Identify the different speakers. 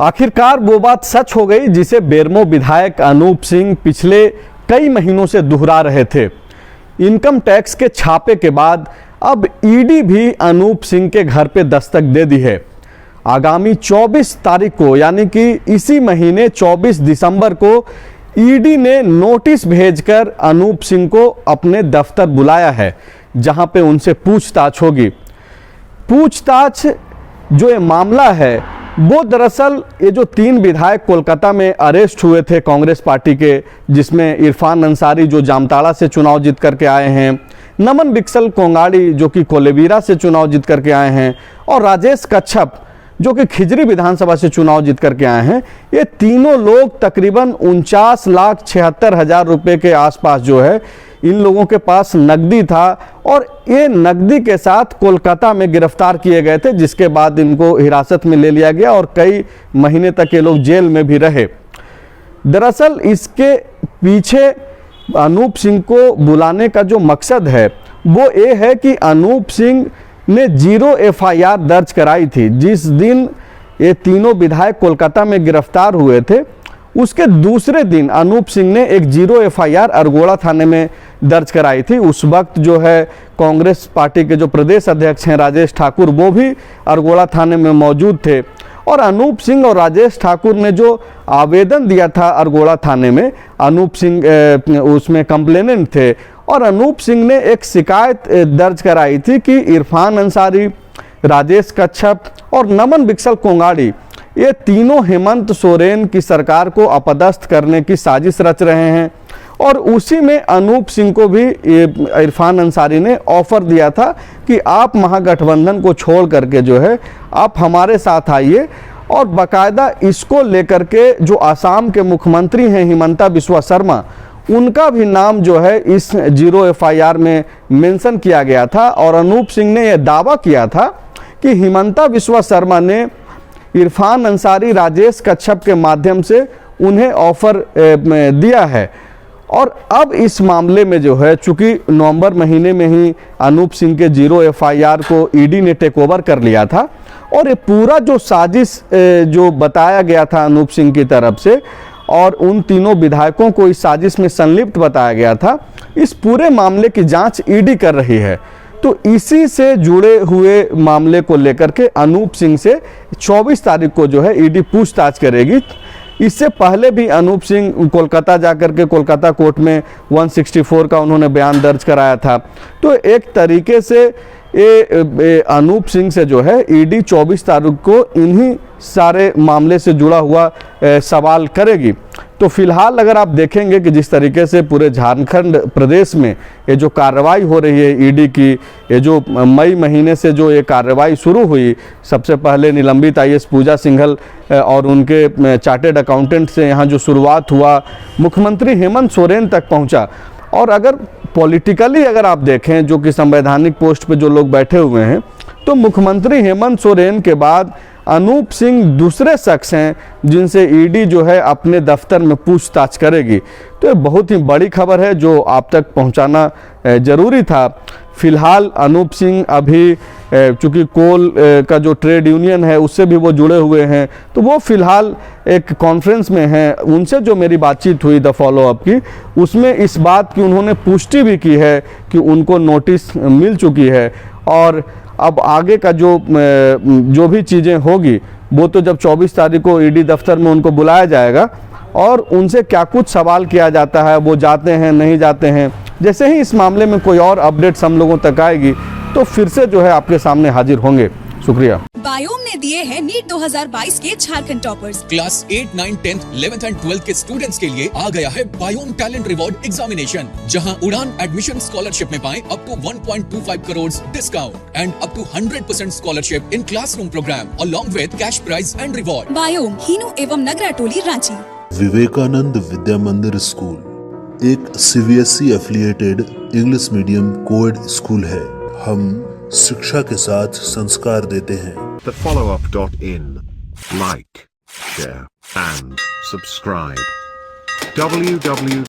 Speaker 1: आखिरकार वो बात सच हो गई जिसे बेरमो विधायक अनूप सिंह पिछले कई महीनों से दोहरा रहे थे। इनकम टैक्स के छापे के बाद अब ईडी भी अनूप सिंह के घर पे दस्तक दे दी है। आगामी 24 तारीख को यानी कि इसी महीने 24 दिसंबर को ईडी ने नोटिस भेजकर अनूप सिंह को अपने दफ्तर बुलाया है, जहां पे उनसे पूछताछ होगी। पूछताछ जो ये मामला है वो दरअसल ये जो 3 विधायक कोलकाता में अरेस्ट हुए थे कांग्रेस पार्टी के, जिसमें इरफान अंसारी जो जामताड़ा से चुनाव जीत करके आए हैं, नमन बिक्सल कोंगाड़ी जो कि कोलेबिरा से चुनाव जीत करके आए हैं और राजेश कच्छप जो कि खिजरी विधानसभा से चुनाव जीत करके आए हैं, ये तीनों लोग तकरीबन 49,76,000 रुपए के आसपास जो है इन लोगों के पास नकदी था और ये नकदी के साथ कोलकाता में गिरफ्तार किए गए थे, जिसके बाद इनको हिरासत में ले लिया गया और कई महीने तक ये लोग जेल में भी रहे। दरअसल इसके पीछे अनूप सिंह को बुलाने का जो मकसद है वो ये है कि अनूप सिंह ने 0 एफआईआर दर्ज कराई थी। जिस दिन ये तीनों विधायक कोलकाता में गिरफ्तार हुए थे उसके दूसरे दिन अनूप सिंह ने एक 0 एफआईआर अरगोड़ा थाने में दर्ज कराई थी। उस वक्त जो है कांग्रेस पार्टी के जो प्रदेश अध्यक्ष हैं राजेश ठाकुर, वो भी अरगोड़ा थाने में मौजूद थे और अनूप सिंह और राजेश ठाकुर ने जो आवेदन दिया था अरगोड़ा थाने में, अनूप सिंह उसमें कंप्लेनेंट थे और अनूप सिंह ने एक शिकायत दर्ज कराई थी कि इरफान अंसारी, राजेश कच्छप और नमन बिक्सल कोंगाड़ी ये तीनों हेमंत सोरेन की सरकार को अपदस्थ करने की साजिश रच रहे हैं। और उसी में अनूप सिंह को भी इरफान अंसारी ने ऑफर दिया था कि आप महागठबंधन को छोड़ करके जो है आप हमारे साथ आइए, और बाकायदा इसको लेकर के जो आसाम के मुख्यमंत्री हैं हिमंता बिस्वा शर्मा, उनका भी नाम जो है इस 0 एफआईआर में मेंशन किया गया था। और अनूप सिंह ने यह दावा किया था कि हिमंता बिस्वा शर्मा ने इरफान अंसारी, राजेश कच्छप के माध्यम से उन्हें ऑफर दिया है। और अब इस मामले में जो है चूंकि नवंबर महीने में ही अनूप सिंह के 0 एफआईआर को ईडी ने टेक ओवर कर लिया था और ये पूरा जो साजिश जो बताया गया था अनूप सिंह की तरफ से और उन तीनों विधायकों को इस साजिश में संलिप्त बताया गया था, इस पूरे मामले की जांच ईडी कर रही है। तो इसी से जुड़े हुए मामले को लेकर के अनूप सिंह से 24 तारीख को जो है ईडी पूछताछ करेगी। इससे पहले भी अनूप सिंह कोलकाता जाकर के कोलकाता कोर्ट में 164 का उन्होंने बयान दर्ज कराया था। तो एक तरीके से ये अनूप सिंह से जो है ईडी 24 तारीख को इन्हीं सारे मामले से जुड़ा हुआ सवाल करेगी। तो फिलहाल अगर आप देखेंगे कि जिस तरीके से पूरे झारखंड प्रदेश में ये जो कार्रवाई हो रही है ईडी की, ये जो मई महीने से जो ये कार्रवाई शुरू हुई, सबसे पहले निलंबित आईएएस पूजा सिंघल और उनके चार्टेड अकाउंटेंट से यहाँ जो शुरुआत हुआ, मुख्यमंत्री हेमंत सोरेन तक पहुँचा। और अगर पॉलिटिकली अगर आप देखें जो कि संवैधानिक पोस्ट पे जो लोग बैठे हुए हैं, तो मुख्यमंत्री हेमंत सोरेन के बाद अनूप सिंह दूसरे शख्स हैं जिनसे ईडी जो है अपने दफ्तर में पूछताछ करेगी। तो ये बहुत ही बड़ी खबर है जो आप तक पहुंचाना जरूरी था। फिलहाल अनूप सिंह अभी चूंकि कोल का जो ट्रेड यूनियन है उससे भी वो जुड़े हुए हैं, तो वो फिलहाल एक कॉन्फ्रेंस में हैं। उनसे जो मेरी बातचीत हुई द फॉलोअप की, उसमें इस बात की उन्होंने पुष्टि भी की है कि उनको नोटिस मिल चुकी है और अब आगे का जो भी चीज़ें होगी वो तो जब 24 तारीख को ईडी दफ्तर में उनको बुलाया जाएगा और उनसे क्या कुछ सवाल किया जाता है, वो जाते हैं नहीं जाते हैं। जैसे ही इस मामले में कोई और अपडेट्स हम लोगों तक आएगी तो फिर से जो है आपके सामने हाजिर होंगे। शुक्रिया।
Speaker 2: बायोम ने दिए हैं नीट 2022 के Jharkhand toppers.
Speaker 3: Class 8, 9, 10, 11th and 12th के स्टूडेंट्स के लिए आ गया है बायोम टैलेंट रिवॉर्ड एग्जामिनेशन, जहां उड़ान एडमिशन स्कॉलरशिप में पाएं up to 1.25 crore discount and up to 100% scholarship in classroom program along with cash prize and reward.
Speaker 2: बायोम हीनू एवं नगरा टोली रांची।
Speaker 4: विवेकानंद विद्या मंदिर स्कूल एक CBSE affiliated English medium coed school है। हम शिक्षा के साथ संस्कार देते हैं।
Speaker 5: thefollowup.in. Like, share and subscribe. www